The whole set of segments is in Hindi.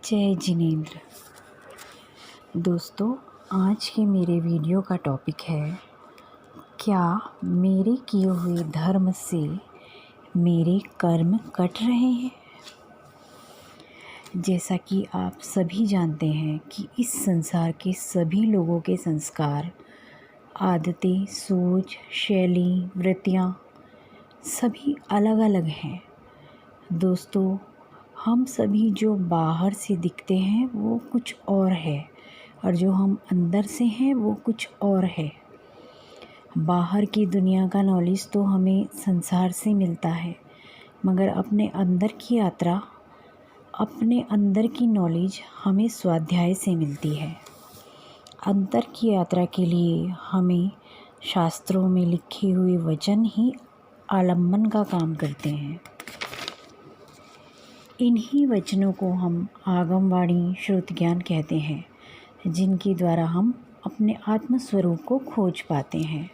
जय जिनेंद्र। दोस्तों, आज के मेरे वीडियो का टॉपिक है, क्या मेरे किए हुए धर्म से मेरे कर्म कट रहे हैं। जैसा कि आप सभी जानते हैं कि इस संसार के सभी लोगों के संस्कार, आदतें, सोच, शैली, वृत्तियाँ सभी अलग अलग हैं। दोस्तों, हम सभी जो बाहर से दिखते हैं वो कुछ और है और जो हम अंदर से हैं वो कुछ और है। बाहर की दुनिया का नॉलेज तो हमें संसार से मिलता है, मगर अपने अंदर की यात्रा, अपने अंदर की नॉलेज हमें स्वाध्याय से मिलती है। अंतर की यात्रा के लिए हमें शास्त्रों में लिखे हुए वचन ही आलम्बन का काम करते हैं। इन्हीं वचनों को हम आगमवाणी श्रुत ज्ञान कहते हैं, जिनके द्वारा हम अपने आत्म स्वरूप को खोज पाते हैं।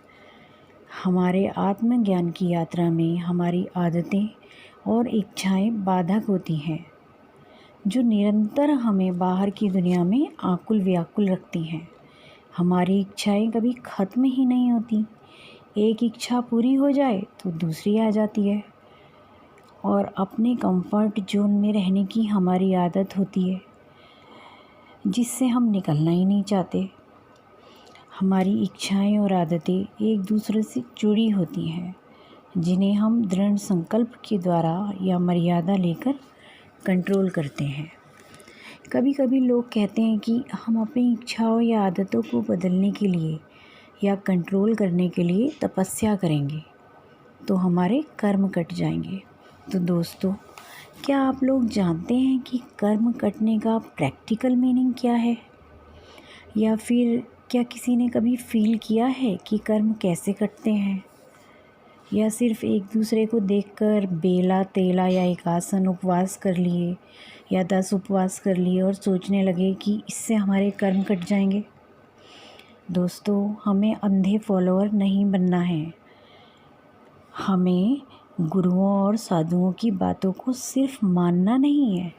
हमारे आत्मज्ञान की यात्रा में हमारी आदतें और इच्छाएं बाधक होती हैं, जो निरंतर हमें बाहर की दुनिया में आकुल व्याकुल रखती हैं। हमारी इच्छाएं कभी ख़त्म ही नहीं होती। एक इच्छा पूरी हो जाए तो दूसरी आ जाती है और अपने कंफर्ट जोन में रहने की हमारी आदत होती है, जिससे हम निकलना ही नहीं चाहते। हमारी इच्छाएं और आदतें एक दूसरे से जुड़ी होती हैं, जिन्हें हम दृढ़ संकल्प के द्वारा या मर्यादा लेकर कंट्रोल करते हैं। कभी कभी लोग कहते हैं कि हम अपनी इच्छाओं या आदतों को बदलने के लिए या कंट्रोल करने के लिए तपस्या करेंगे तो हमारे कर्म कट जाएंगे। तो दोस्तों, क्या आप लोग जानते हैं कि कर्म कटने का प्रैक्टिकल मीनिंग क्या है? या फिर क्या किसी ने कभी फील किया है कि कर्म कैसे कटते हैं? या सिर्फ एक दूसरे को देखकर बेला तेला या एक आसन उपवास कर लिए या 10 उपवास कर लिए और सोचने लगे कि इससे हमारे कर्म कट जाएंगे? दोस्तों, हमें अंधे फॉलोअर नहीं बनना है। हमें गुरुओं और साधुओं की बातों को सिर्फ मानना नहीं है,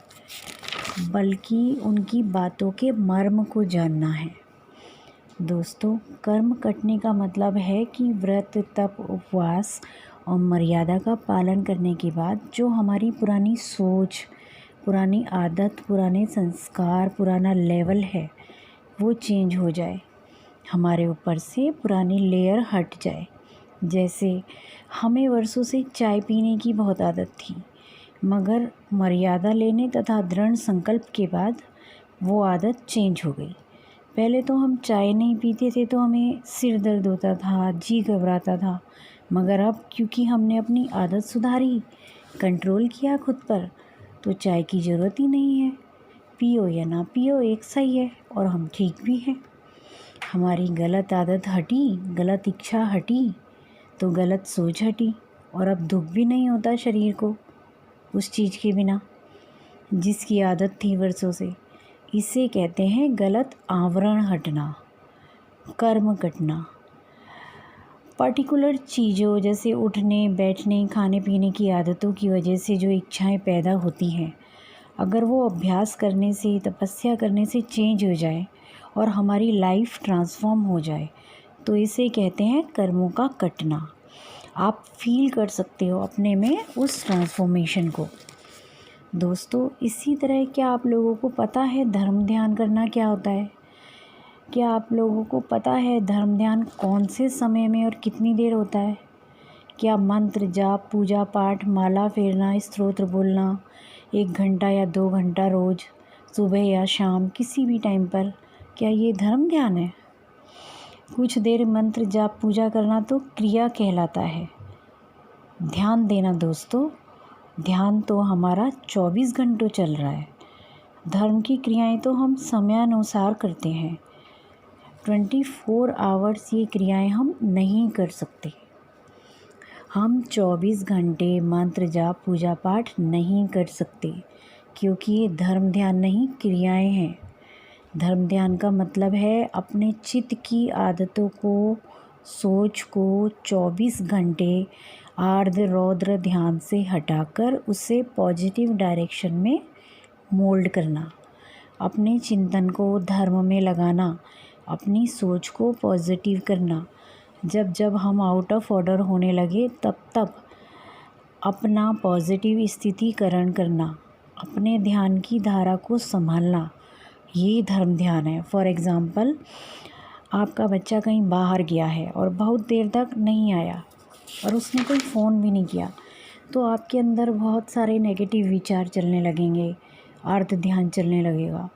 बल्कि उनकी बातों के मर्म को जानना है। दोस्तों, कर्म कटने का मतलब है कि व्रत, तप, उपवास और मर्यादा का पालन करने के बाद जो हमारी पुरानी सोच, पुरानी आदत, पुराने संस्कार, पुराना लेवल है वो चेंज हो जाए। हमारे ऊपर से पुरानी लेयर हट जाए। जैसे हमें वर्षों से चाय पीने की बहुत आदत थी, मगर मर्यादा लेने तथा दृढ़ संकल्प के बाद वो आदत चेंज हो गई। पहले तो हम चाय नहीं पीते थे तो हमें सिर दर्द होता था, जी घबराता था, मगर अब क्योंकि हमने अपनी आदत सुधारी, कंट्रोल किया खुद पर, तो चाय की ज़रूरत ही नहीं है। पियो या ना पियो एक सही है और हम ठीक भी हैं। हमारी गलत आदत हटी, गलत इच्छा हटी तो गलत सोच हटी और अब दुख भी नहीं होता शरीर को उस चीज़ के बिना जिसकी आदत थी वर्षों से। इसे कहते हैं गलत आवरण हटना, कर्म कटना। पर्टिकुलर चीज़ों जैसे उठने, बैठने, खाने पीने की आदतों की वजह से जो इच्छाएं पैदा होती हैं, अगर वो अभ्यास करने से, तपस्या करने से चेंज हो जाए और हमारी लाइफ ट्रांसफॉर्म हो जाए, तो इसे कहते हैं कर्मों का कटना। आप फील कर सकते हो अपने में उस ट्रांसफॉर्मेशन को। दोस्तों, इसी तरह क्या आप लोगों को पता है धर्म ध्यान करना क्या होता है? क्या आप लोगों को पता है धर्म ध्यान कौन से समय में और कितनी देर होता है? क्या मंत्र जाप, पूजा पाठ, माला फेरना, स्तोत्र बोलना 1 घंटा या 2 घंटा रोज़, सुबह या शाम, किसी भी टाइम पर, क्या ये धर्म ध्यान है? कुछ देर मंत्र जाप पूजा करना तो क्रिया कहलाता है। ध्यान देना दोस्तों, ध्यान तो हमारा 24 घंटों चल रहा है। धर्म की क्रियाएं तो हम समयानुसार करते हैं। 24 आवर्स ये क्रियाएं हम नहीं कर सकते। हम 24 घंटे मंत्र जाप पूजा पाठ नहीं कर सकते, क्योंकि ये धर्म ध्यान नहीं, क्रियाएं हैं। धर्म ध्यान का मतलब है अपने चित्त की आदतों को, सोच को 24 घंटे आर्द्र रौद्र ध्यान से हटाकर उसे पॉजिटिव डायरेक्शन में मोल्ड करना। अपने चिंतन को धर्म में लगाना, अपनी सोच को पॉजिटिव करना। जब जब हम आउट ऑफ ऑर्डर होने लगे तब तब अपना पॉजिटिव स्थितिकरण करना, अपने ध्यान की धारा को संभालना, ये धर्म ध्यान है। फॉर एग्ज़ाम्पल, आपका बच्चा कहीं बाहर गया है और बहुत देर तक नहीं आया और उसने कोई फ़ोन भी नहीं किया, तो आपके अंदर बहुत सारे नेगेटिव विचार चलने लगेंगे, अर्ध ध्यान चलने लगेगा।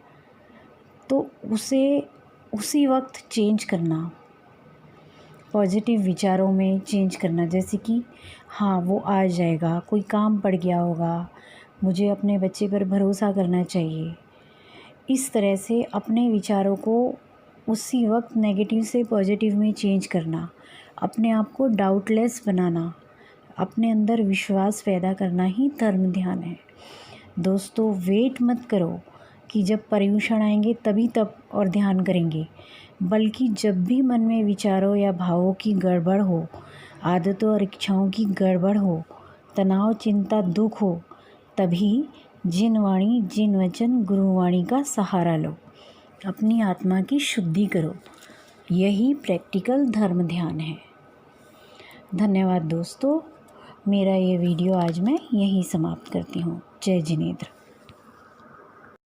तो उसे उसी वक्त चेंज करना, पॉजिटिव विचारों में चेंज करना। जैसे कि हाँ, वो आ जाएगा, कोई काम पड़ गया होगा, मुझे अपने बच्चे पर भरोसा करना चाहिए। इस तरह से अपने विचारों को उसी वक्त नेगेटिव से पॉजिटिव में चेंज करना, अपने आप को डाउटलेस बनाना, अपने अंदर विश्वास पैदा करना ही धर्म ध्यान है। दोस्तों, वेट मत करो कि जब पर्यूषण आएंगे तभी तब और ध्यान करेंगे, बल्कि जब भी मन में विचारों या भावों की गड़बड़ हो, आदतों और इच्छाओं की गड़बड़ हो, तनाव, चिंता, दुख हो, तभी जिन वाणी, जिन वचन, गुरुवाणी का सहारा लो, अपनी आत्मा की शुद्धि करो। यही प्रैक्टिकल धर्म ध्यान है। धन्यवाद दोस्तों। मेरा ये वीडियो आज मैं यहीं समाप्त करती हूँ। जय जिनेंद्र।